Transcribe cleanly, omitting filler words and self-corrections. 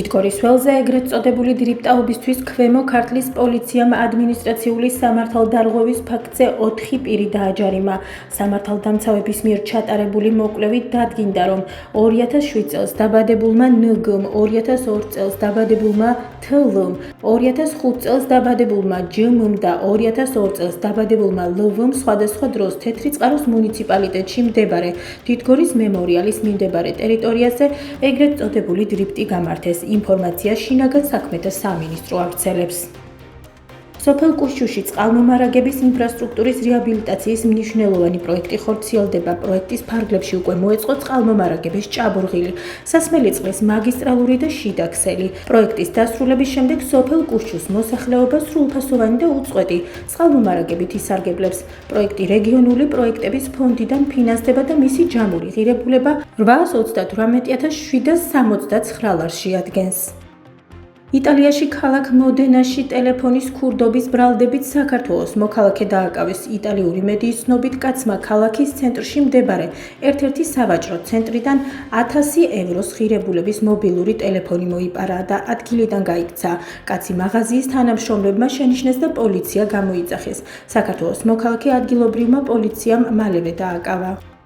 თითქორის ველზე ეგრეთ წოდებული დრიპტაობისთვის ქვემო ქართლის პოლიციამ ადმინისტრაციული სამართალდარღვევის ფაქტზე 4 პირი დააჯარიმა. სამართალდამცავების მიერ ჩატარებული მოკვლევით დადგინდა, რომ 2007 წელს დაბადებულმა ნგ-მ, 2002 წელს დაბადებულმა თლ-მ, 2005 წელს დაბადებულმა ჯ-მ და 2002 წელს დაბადებულმა ლ-ვ-მ სხვადასხვა დროს თეთრიწყაროს მუნიციპალიტეტში მდებარე თითქორის მემორიალის მიმდებარე ტერიტორიაზე ეგრეთ წოდებული დრიფტი გამართეს. ინფორმაცია შინაგან საქმეთა სამინისტრო ავრცელებს. სოფელ კუშჩუში წყალმომარაგების ინფრასტრუქტურის რეაბილიტაციის მნიშვნელოვანი პროექტი ხორციელდება. პროექტის ფარგლებში უკვე მოეწყო წყალმომარაგების ჭაბურღილი, სასმელი წყლის მაგისტრალური და შიდა ქსელი. პროექტის დასრულების შემდეგ სოფელ კუშჩუს მოსახლეობა სრულფასოვანი და უწყვეტი წყალმომარაგებით ისარგებლებს. პროექტი რეგიონული პროექტების ფონდიდან ფინანსდება და მისი ჯამური ღირებულება 838.769 ლარში ადგენს. იტალიაში ქალაქ მოდენაში ტელეფონის ქურდობის ბრალდებით საქართველოს მოქალაქე დააკავეს. იტალიური მედიის ცნობით, კაცმა ქალაქის ცენტრში მდებარე ერთ-ერთი სავაჭრო ცენტრიდან 1000 ევროს ღირებულების მობილური ტელეფონი მოიპარა და ადგილიდან გაიქცა. კაცი მაღაზიის თანამშრომლებმა შენიშნეს და პოლიცია გამოიძახეს. საქართველოს მოქალაქე ადგილობრივმა პოლიციამ მალევე დააკავა.